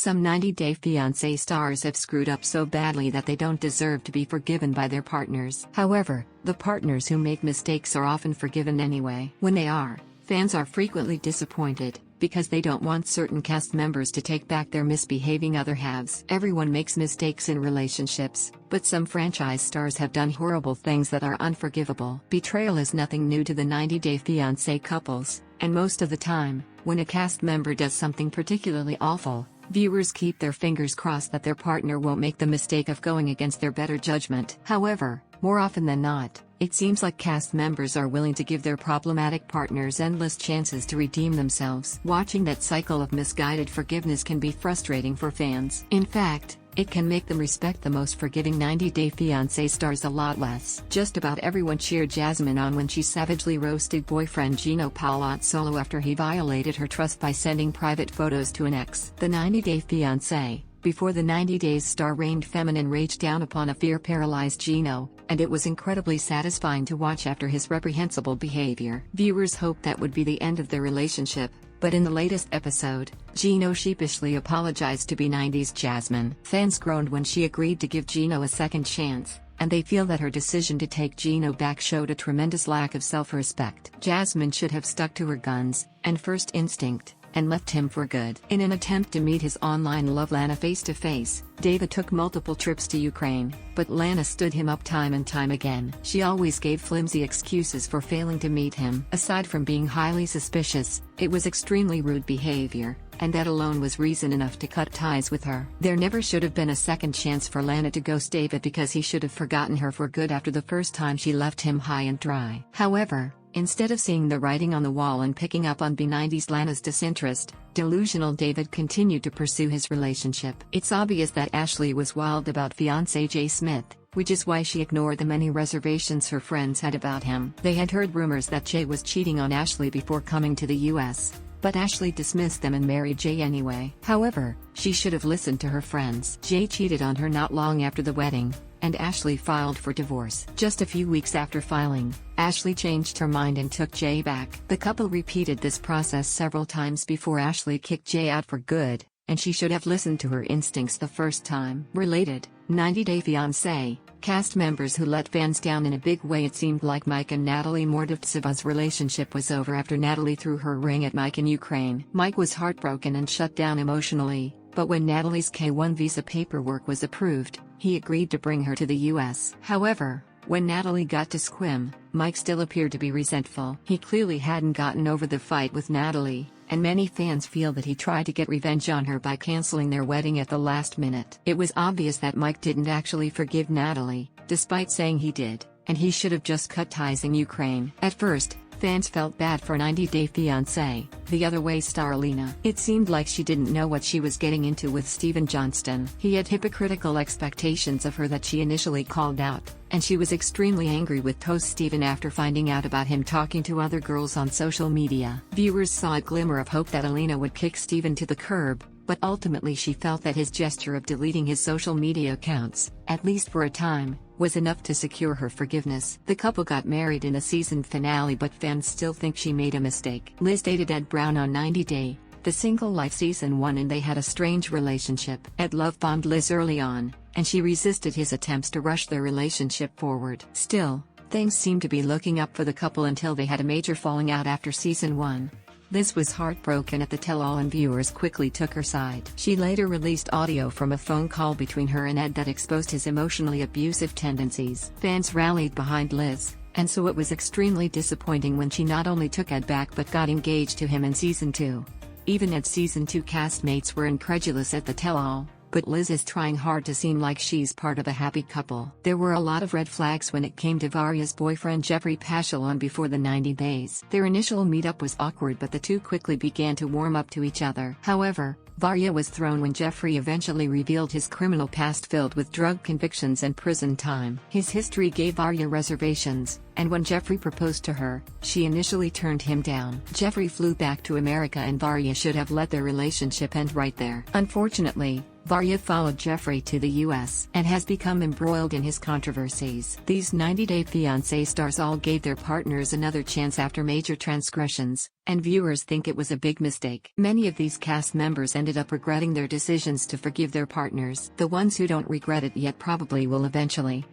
Some 90-Day Fiancé stars have screwed up so badly that they don't deserve to be forgiven by their partners. However, the partners who make mistakes are often forgiven anyway. When they are, fans are frequently disappointed, because they don't want certain cast members to take back their misbehaving other halves. Everyone makes mistakes in relationships, but some franchise stars have done horrible things that are unforgivable. Betrayal is nothing new to the 90-Day Fiancé couples, and most of the time, when a cast member does something particularly awful, viewers keep their fingers crossed that their partner won't make the mistake of going against their better judgment. However, more often than not, it seems like cast members are willing to give their problematic partners endless chances to redeem themselves. Watching that cycle of misguided forgiveness can be frustrating for fans. In fact, it can make them respect the most forgiving 90-Day Fiancé stars a lot less. Just about everyone cheered Jasmine on when she savagely roasted boyfriend Gino Palazzolo after he violated her trust by sending private photos to an ex. The 90-Day Fiancé, before the 90 Days star rained feminine rage down upon a fear-paralyzed Gino, and it was incredibly satisfying to watch after his reprehensible behavior. Viewers hoped that would be the end of their relationship, but in the latest episode, Gino sheepishly apologized to B90's Jasmine. Fans groaned when she agreed to give Gino a second chance, and they feel that her decision to take Gino back showed a tremendous lack of self-respect. Jasmine should have stuck to her guns and first instinct, and left him for good. In an attempt to meet his online love Lana face-to-face, David took multiple trips to Ukraine, but Lana stood him up time and time again. She always gave flimsy excuses for failing to meet him. Aside from being highly suspicious, it was extremely rude behavior, and that alone was reason enough to cut ties with her. There never should have been a second chance for Lana to ghost David because he should have forgotten her for good after the first time she left him high and dry. However, instead of seeing the writing on the wall and picking up on B90's Lana's disinterest, delusional David continued to pursue his relationship. It's obvious that Ashley was wild about fiancé Jay Smith, which is why she ignored the many reservations her friends had about him. They had heard rumors that Jay was cheating on Ashley before coming to the US, but Ashley dismissed them and married Jay anyway. However, she should have listened to her friends. Jay cheated on her not long after the wedding, and Ashley filed for divorce. Just a few weeks after filing, Ashley changed her mind and took Jay back. The couple repeated this process several times before Ashley kicked Jay out for good, and she should have listened to her instincts the first time. Related, 90-Day Fiancé, cast members who let fans down in a big way. It seemed like Mike and Natalie Mordovtseva's relationship was over after Natalie threw her ring at Mike in Ukraine. Mike was heartbroken and shut down emotionally, but when Natalie's K-1 visa paperwork was approved, he agreed to bring her to the US. However, when Natalie got to Squim, Mike still appeared to be resentful. He clearly hadn't gotten over the fight with Natalie, and many fans feel that he tried to get revenge on her by canceling their wedding at the last minute. It was obvious that Mike didn't actually forgive Natalie, despite saying he did, and he should have just cut ties in Ukraine. At first, fans felt bad for 90-Day Fiancé, The Other Way star Alina. It seemed like she didn't know what she was getting into with Steven Johnston. He had hypocritical expectations of her that she initially called out, and she was extremely angry with host Steven after finding out about him talking to other girls on social media. Viewers saw a glimmer of hope that Alina would kick Steven to the curb, but ultimately she felt that his gesture of deleting his social media accounts, at least for a time, was enough to secure her forgiveness. The couple got married in a season finale, but fans still think she made a mistake. Liz dated Ed Brown on 90 Day, The Single Life Season 1, and they had a strange relationship. Ed love-bombed Liz early on, and she resisted his attempts to rush their relationship forward. Still, things seemed to be looking up for the couple until they had a major falling out after Season 1. Liz was heartbroken at the tell-all and viewers quickly took her side. She later released audio from a phone call between her and Ed that exposed his emotionally abusive tendencies. Fans rallied behind Liz, and so it was extremely disappointing when she not only took Ed back but got engaged to him in Season 2. Even Ed's Season 2 castmates were incredulous at the tell-all, but Liz is trying hard to seem like she's part of a happy couple. There were a lot of red flags when it came to Varya's boyfriend Jeffrey Paschal on Before the 90 Days. Their initial meetup was awkward, but the two quickly began to warm up to each other. However, Varya was thrown when Jeffrey eventually revealed his criminal past filled with drug convictions and prison time. His history gave Varya reservations, and when Jeffrey proposed to her, she initially turned him down. Jeffrey flew back to America and Varya should have let their relationship end right there. Unfortunately, Varya followed Jeffrey to the US and has become embroiled in his controversies. These 90-Day Fiancé stars all gave their partners another chance after major transgressions, and viewers think it was a big mistake. Many of these cast members ended up regretting their decisions to forgive their partners. The ones who don't regret it yet probably will eventually.